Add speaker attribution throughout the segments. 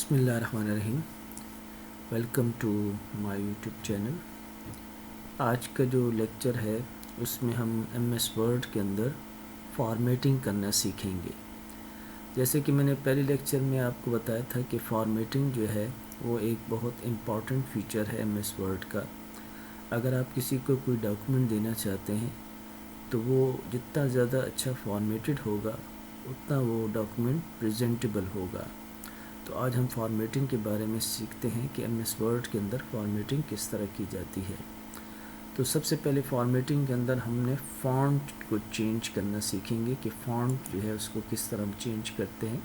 Speaker 1: بسم اللہ الرحمن الرحیم. Welcome to my YouTube channel. آج کا جو لیکچر ہے اس میں ہم ایم ایس ورڈ کے اندر فارمیٹنگ کرنا سیکھیں گے. جیسے کہ میں نے پہلے لیکچر میں آپ کو بتایا تھا کہ فارمیٹنگ جو ہے وہ ایک بہت امپورٹنٹ فیچر ہے ایم ایس ورڈ کا. اگر آپ کسی کو کوئی ڈاکومنٹ دینا چاہتے ہیں تو وہ جتنا زیادہ اچھا فارمیٹڈ ہوگا اتنا وہ ڈاکومنٹ پریزنٹیبل ہوگا. تو آج ہم فارمیٹنگ کے بارے میں سیکھتے ہیں کہ ایم ایس ورڈ کے اندر فارمیٹنگ کس طرح کی جاتی ہے. تو سب سے پہلے فارمیٹنگ کے اندر ہم نے فونٹ کو چینج کرنا سیکھیں گے کہ فونٹ جو ہے اس کو کس طرح ہم چینج کرتے ہیں.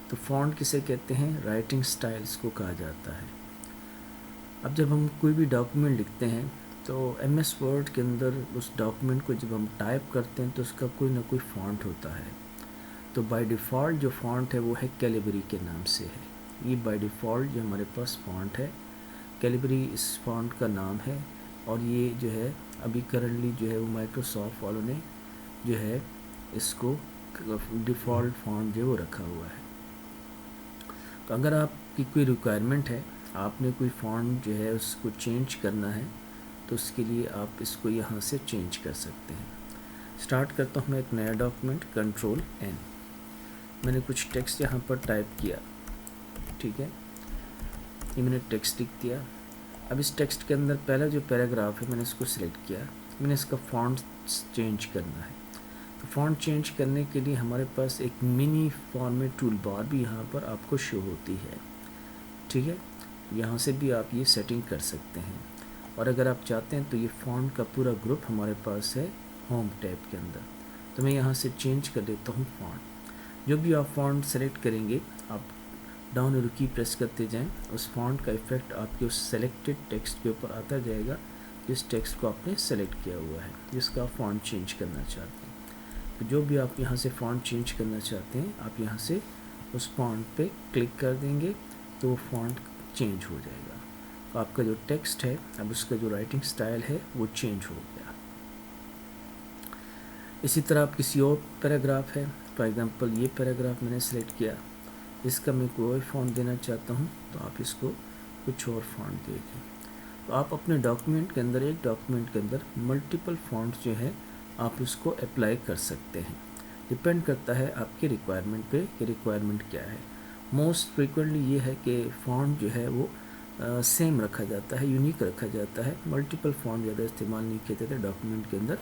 Speaker 1: تو فونٹ کسے کہتے ہیں؟ رائٹنگ سٹائلز کو کہا جاتا ہے. اب جب ہم کوئی بھی ڈاکومنٹ لکھتے ہیں تو ایم ایس ورڈ کے اندر اس ڈاکومنٹ کو جب ہم ٹائپ کرتے ہیں تو اس کا کوئی نہ کوئی فونٹ ہوتا ہے. تو بائی ڈیفالٹ جو فونٹ ہے وہ ہے کیلیبری کے نام سے ہے. یہ بائی ڈیفالٹ جو ہمارے پاس فونٹ ہے کیلیبری اس فونٹ کا نام ہے. اور یہ جو ہے ابھی کرنٹلی جو ہے وہ مائکروسافٹ والوں نے جو ہے اس کو ڈیفالٹ فونٹ جو وہ رکھا ہوا ہے. تو اگر آپ کی کوئی ریکوائرمنٹ ہے آپ نے کوئی فونٹ جو ہے اس کو چینج کرنا ہے تو اس کے لیے آپ اس کو یہاں سے چینج کر سکتے ہیں. سٹارٹ کرتا ہوں میں ایک نیا ڈاکومنٹ کنٹرول این. میں نے کچھ ٹیکسٹ یہاں پر ٹائپ کیا. ٹھیک ہے, یہ میں نے ٹیکسٹ لکھ دیا. اب اس ٹیکسٹ کے اندر پہلا جو پیراگراف ہے میں نے اس کو سلیکٹ کیا. میں نے اس کا فونٹ چینج کرنا ہے. تو فونٹ چینج کرنے کے لیے ہمارے پاس ایک منی فارمیٹ ٹول بار بھی یہاں پر آپ کو شو ہوتی ہے. ٹھیک ہے, یہاں سے بھی آپ یہ سیٹنگ کر سکتے ہیں. اور اگر آپ چاہتے ہیں تو یہ فونٹ کا پورا گروپ ہمارے پاس ہے ہوم ٹیب کے اندر. تو میں یہاں سے چینج کر دیتا ہوں فونٹ. جو بھی آپ فونٹ سلیکٹ کریں گے آپ ڈاؤن ایرو کی پریس کرتے جائیں, اس فونٹ کا ایفیکٹ آپ کے اس سلیکٹڈ ٹیکسٹ کے اوپر آتا جائے گا جس ٹیکسٹ کو آپ نے سلیکٹ کیا ہوا ہے, جس کا آپ فونٹ چینج کرنا چاہتے ہیں. تو جو بھی آپ یہاں سے فونٹ چینج کرنا چاہتے ہیں آپ یہاں سے اس فونٹ پہ کلک کر دیں گے تو وہ فونٹ چینج ہو جائے گا. تو آپ کا جو ٹیکسٹ ہے اب اس کا جو رائٹنگ سٹائل ہے وہ چینج ہو گیا. اسی طرح آپ کسی اور پیراگراف ہے, فار ایگزامپل یہ پیراگراف میں نے سلیکٹ کیا, اس کا میں کوئی فونٹ دینا چاہتا ہوں تو آپ اس کو کچھ اور فونٹ دے دیں. تو آپ اپنے ڈاکومنٹ کے اندر ایک ڈاکومنٹ کے اندر ملٹیپل فونٹس جو ہے آپ اس کو اپلائی کر سکتے ہیں. ڈپینڈ کرتا ہے آپ کی ریکوائرمنٹ پہ کہ ریکوائرمنٹ کیا ہے. موسٹ فریکوینٹلی یہ ہے کہ فونٹ جو ہے وہ سیم رکھا جاتا ہے, یونیک رکھا جاتا ہے. ملٹیپل فونٹ زیادہ استعمال نہیں کیے جاتے ڈاکومنٹ کے اندر.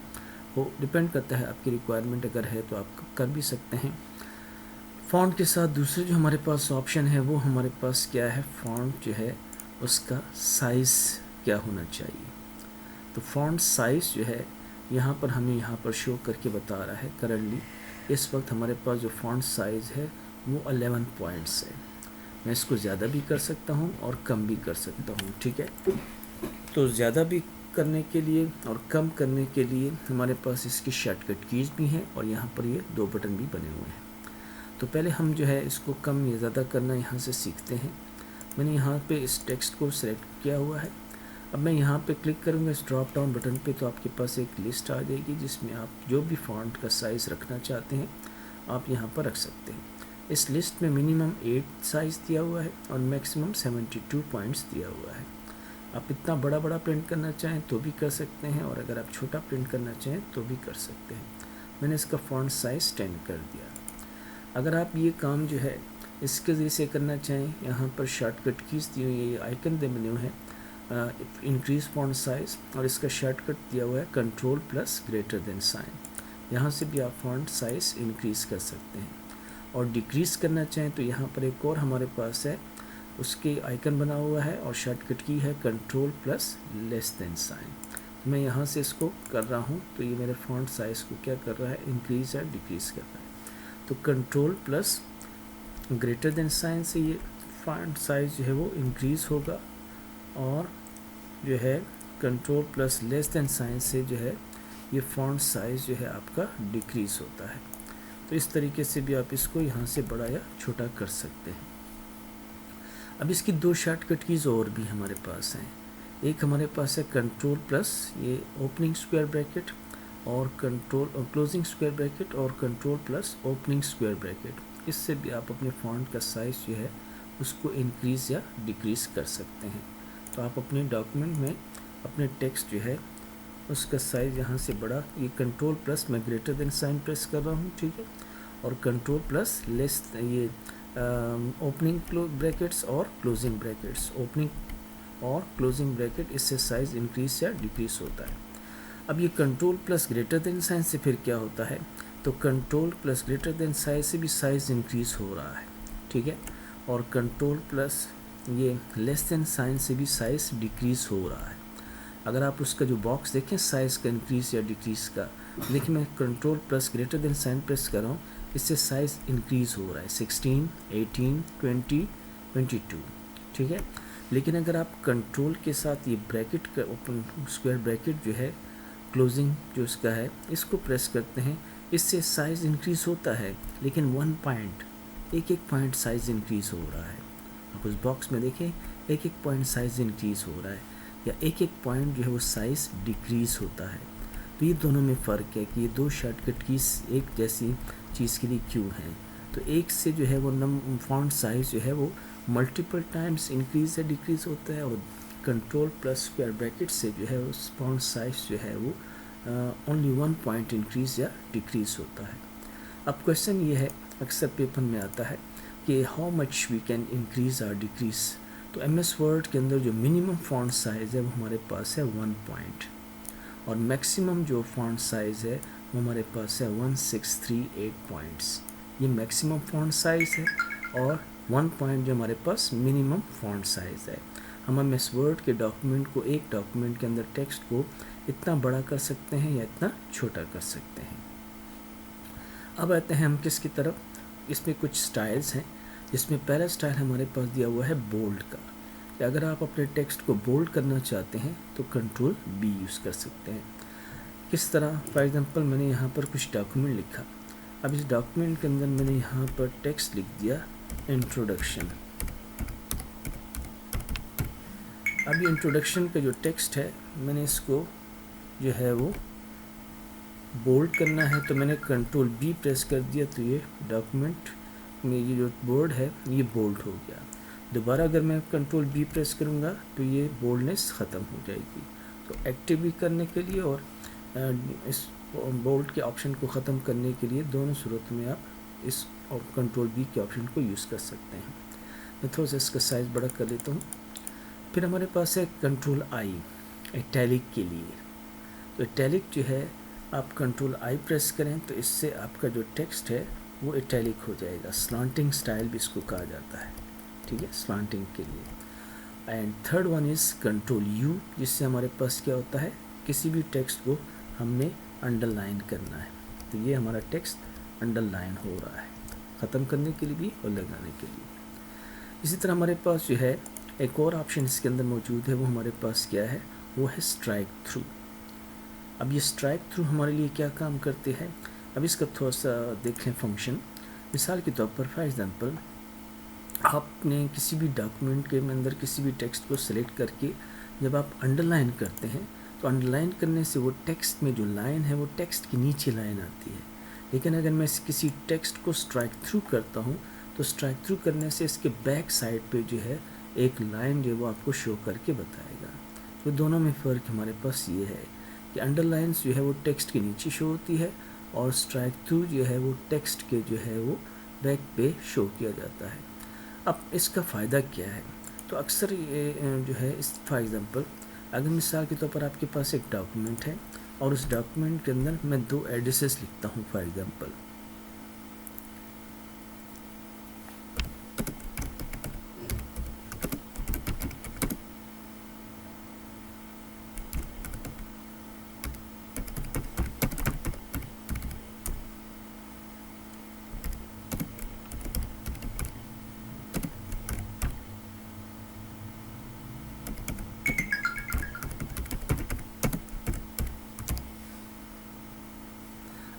Speaker 1: وہ ڈپینڈ کرتا ہے آپ کی ریکوائرمنٹ اگر ہے تو آپ کر بھی سکتے ہیں. فونٹ کے ساتھ دوسرے جو ہمارے پاس آپشن ہے وہ ہمارے پاس کیا ہے, فونٹ جو ہے اس کا سائز کیا ہونا چاہیے. تو فونٹ سائز جو ہے یہاں پر ہمیں یہاں پر شو کر کے بتا رہا ہے کرنٹلی اس وقت ہمارے پاس جو فونٹ سائز ہے وہ 11 پوائنٹس ہے. میں اس کو زیادہ بھی کر سکتا ہوں اور کم بھی کر سکتا ہوں. ٹھیک ہے, تو زیادہ بھی کرنے کے لیے اور کم کرنے کے لیے ہمارے پاس اس کی شارٹ کٹ کیز بھی ہیں اور یہاں پر یہ 2 بٹن بھی بنے ہوئے ہیں. تو پہلے ہم جو ہے اس کو کم یا زیادہ کرنا یہاں سے سیکھتے ہیں. میں نے یہاں پہ اس ٹیکسٹ کو سلیکٹ کیا ہوا ہے. اب میں یہاں پہ کلک کروں گا اس ڈراپ ڈاؤن بٹن پہ تو آپ کے پاس ایک لسٹ آ جائے گی جس میں آپ جو بھی فونٹ کا سائز رکھنا چاہتے ہیں آپ یہاں پر رکھ سکتے ہیں. اس لسٹ میں منیمم 8 سائز دیا ہوا ہے اور میکسیمم 72 پوائنٹس دیا ہوا ہے. آپ اتنا بڑا پرنٹ کرنا چاہیں تو بھی کر سکتے ہیں اور اگر آپ چھوٹا پرنٹ کرنا چاہیں تو بھی کر سکتے ہیں. میں نے اس کا فونٹ سائز 10 کر دیا. اگر آپ یہ کام جو ہے اس کے ذریعے سے کرنا چاہیں یہاں پر شارٹ کٹ کیز دی ہوئی ہے, یہ آئیکن دے بنے ہوئے ہیں انکریز فونٹ سائز اور اس کا شارٹ کٹ دیا ہوا ہے control plus greater than sign. یہاں سے بھی آپ فونٹ سائز انکریز کر سکتے ہیں. اور ڈیکریز کرنا چاہیں تو یہاں پر ایک اور ہمارے پاس ہے, اس کے آئیکن بنا ہوا ہے اور شارٹ کٹ کی ہے کنٹرول پلس لیس دین سائن. میں یہاں سے اس کو کر رہا ہوں تو یہ میرے فونٹ سائز کو کیا کر رہا ہے, انکریز یا ڈیکریز کر رہا ہے. تو control plus greater than sign سے یہ فونٹ سائز جو ہے وہ انکریز ہوگا اور جو ہے کنٹرول پلس لیس دین سائن سے جو ہے یہ فونٹ سائز جو ہے آپ کا ڈیکریز ہوتا ہے. تو اس طریقے سے بھی آپ اس کو یہاں سے بڑا یا چھوٹا کر سکتے ہیں. اب اس کی 2 شارٹ کٹ کیز اور بھی ہمارے پاس ہیں. ایک ہمارے پاس ہے کنٹرول پلس یہ اوپننگ اسکوائر بریکٹ اور کنٹرول کلوزنگ اسکوائر بریکٹ اور control plus opening square bracket. اس سے بھی آپ اپنے فونٹ کا سائز جو ہے اس کو انکریز یا ڈیکریز کر سکتے ہیں. تو آپ اپنے ڈاکومنٹ میں اپنے ٹیکسٹ جو ہے اس کا سائز یہاں سے بڑا, یہ کنٹرول پلس میں گریٹر دین سائن پریس کر رہا ہوں, ٹھیک ہے, اور کنٹرول پلس لیس, یہ اوپننگ بریکٹس اور کلوزنگ بریکٹس, اوپننگ اور کلوزنگ بریکٹ, اس سے سائز انکریز یا ڈیکریز ہوتا ہے. اب یہ control plus greater than sign سے پھر کیا ہوتا ہے, تو control plus greater than size سے بھی سائز انکریز ہو رہا ہے, ٹھیک ہے, اور کنٹرول پلس یہ لیس دین سائن سے بھی سائز ڈیکریز ہو رہا ہے. اگر آپ اس کا جو باکس دیکھیں سائز کا انکریز یا ڈیکریز کا, لیکن میں control plus greater than sign press کر رہا ہوں, اس سے سائز انکریز ہو رہا ہے 16, 18, 20, 22, ٹھیک ہے. لیکن اگر آپ کنٹرول کے ساتھ یہ بریکٹ کا اوپن اسکوائر بریکٹ جو ہے کلوزنگ جو اس کا ہے اس کو پریس کرتے ہیں, اس سے سائز انکریز ہوتا ہے, لیکن 1 پوائنٹ, ایک پوائنٹ سائز انکریز ہو رہا ہے. آپ اس باکس میں دیکھیں ایک پوائنٹ سائز انکریز ہو رہا ہے, یا ایک پوائنٹ جو ہے وہ سائز ڈیکریز ہوتا ہے. تو یہ دونوں میں فرق ہے کہ یہ دو شارٹ کٹ کیز ایک جیسی چیز کے لیے کیوں ہیں. تو ایک سے جو ہے وہ فونٹ سائز جو ہے وہ ملٹیپل ٹائمز انکریز یا ڈیکریز ہوتا ہے, اور کنٹرول پلس اسکوائر بریکٹ سے جو ہے اس فونٹ سائز جو ہے وہ اونلی 1 پوائنٹ انکریز یا ڈیکریز ہوتا ہے. اب کویشچن یہ ہے اکثر پیپر میں آتا ہے کہ how much we can increase اور ڈیکریز. تو ایم ایس ورڈ کے اندر جو منیمم فونٹ سائز ہے وہ ہمارے پاس ہے 1 پوائنٹ, اور میکسیمم جو فونٹ سائز ہے وہ ہمارے پاس ہے 1638 پوائنٹس. یہ میکسیمم فونٹ سائز ہے, اور 1 پوائنٹ جو ہمارے پاس منیمم فونٹ سائز ہے. ہم ایم ایس ورڈ کے ڈاکومنٹ کو, ایک ڈاکومنٹ کے اندر ٹیکسٹ کو اتنا بڑا کر سکتے ہیں یا اتنا چھوٹا کر سکتے ہیں. اب آتے ہیں ہم کس کی طرف, اس میں کچھ سٹائلز ہیں, جس میں پہلا سٹائل ہمارے پاس دیا ہوا ہے بولڈ کا, کہ اگر آپ اپنے ٹیکسٹ کو بولڈ کرنا چاہتے ہیں تو کنٹرول بی یوز کر سکتے ہیں. کس طرح, فار ایگزامپل میں نے یہاں پر کچھ ڈاکومنٹ لکھا, اب اس ڈاکومنٹ کے اندر میں نے یہاں پر ٹیکسٹ لکھ دیا انٹروڈکشن. اب یہ انٹروڈکشن کا جو ٹیکسٹ ہے میں نے اس کو جو ہے وہ بولڈ کرنا ہے, تو میں نے کنٹرول بی پریس کر دیا, تو یہ ڈاکومنٹ میں یہ جو بورڈ ہے یہ بولڈ ہو گیا. دوبارہ اگر میں کنٹرول بی پریس کروں گا تو یہ بولڈنس ختم ہو جائے گی. تو ایکٹیولی کرنے کے لیے اور اس بولڈ کے آپشن کو ختم کرنے کے لیے دونوں صورت میں آپ اس کنٹرول بی کے آپشن کو یوز کر سکتے ہیں. میں تھوڑا سا اس کا سائز بڑا کر لیتا ہوں. پھر ہمارے پاس ہے کنٹرول آئی ایٹیلک کے لیے. تو ایٹیلک جو ہے آپ کنٹرول آئی پریس کریں تو اس سے آپ کا جو ٹیکسٹ ہے وہ ایٹیلک ہو جائے گا. سلانٹنگ سٹائل بھی اس کو کہا جاتا ہے, ٹھیک ہے, سلانٹنگ کے لیے. And third one is control you, جس سے ہمارے پاس کیا ہوتا ہے, کسی بھی ٹیکسٹ کو ہم نے انڈر لائن کرنا ہے, تو یہ ہمارا ٹیکسٹ انڈر لائن ہو رہا ہے, ختم کرنے کے لیے بھی اور لگانے کے لیے. اسی طرح ہمارے پاس جو ہے ایک اور آپشن اس کے اندر موجود ہے, وہ ہمارے پاس کیا ہے, وہ ہے اسٹرائک تھرو. اب یہ اسٹرائک تھرو ہمارے لیے کیا کام کرتے ہیں, اب اس کا تھوڑا سا دیکھیں فنکشن. مثال کے طور پر فار ایگزامپل آپ نے کسی بھی ڈاکومنٹ کے اندر کسی بھی ٹیکسٹ کو سلیکٹ کر کے جب آپ انڈر لائن کرتے ہیں تو انڈر لائن کرنے سے وہ ٹیکسٹ میں جو لائن ہے وہ ٹیکسٹ کے نیچے لائن آتی ہے. لیکن اگر میں کسی ٹیکسٹ کو اسٹرائک تھرو کرتا ہوں تو اسٹرائک تھرو کرنے سے اس کے بیک سائڈ پہ جو ہے ایک لائن جو ہے وہ آپ کو شو کر کے بتائے گا. تو دونوں میں فرق ہمارے پاس یہ ہے کہ انڈر لائنس جو ہے وہ ٹیکسٹ کے نیچے شو ہوتی ہے, اور اسٹرائک تھرو جو ہے وہ ٹیکسٹ کے جو ہے وہ بیک پہ شو کیا جاتا ہے. اب اس کا فائدہ کیا ہے, تو اکثر یہ جو ہے اس فار ایگزامپل اگر مثال کے طور پر آپ کے پاس ایک ڈاکومنٹ ہے اور اس ڈاکومنٹ کے اندر میں 2 ایڈریسز لکھتا ہوں فار ایگزامپل,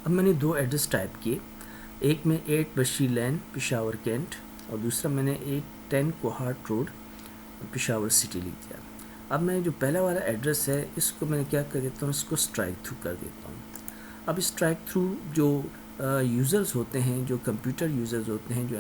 Speaker 1: اب میں نے 2 ایڈریس ٹائپ کیے, ایک میں 8 بشیر لین پشاور کینٹ, اور دوسرا میں نے 810 کوہارٹ روڈ پشاور سٹی لکھ دیا. اب میں جو پہلا والا ایڈریس ہے اس کو میں کیا کر دیتا ہوں, اس کو اسٹرائک تھرو کر دیتا ہوں. اب اسٹرائک تھرو جو یوزرز ہوتے ہیں, جو کمپیوٹر یوزرز ہوتے ہیں, جو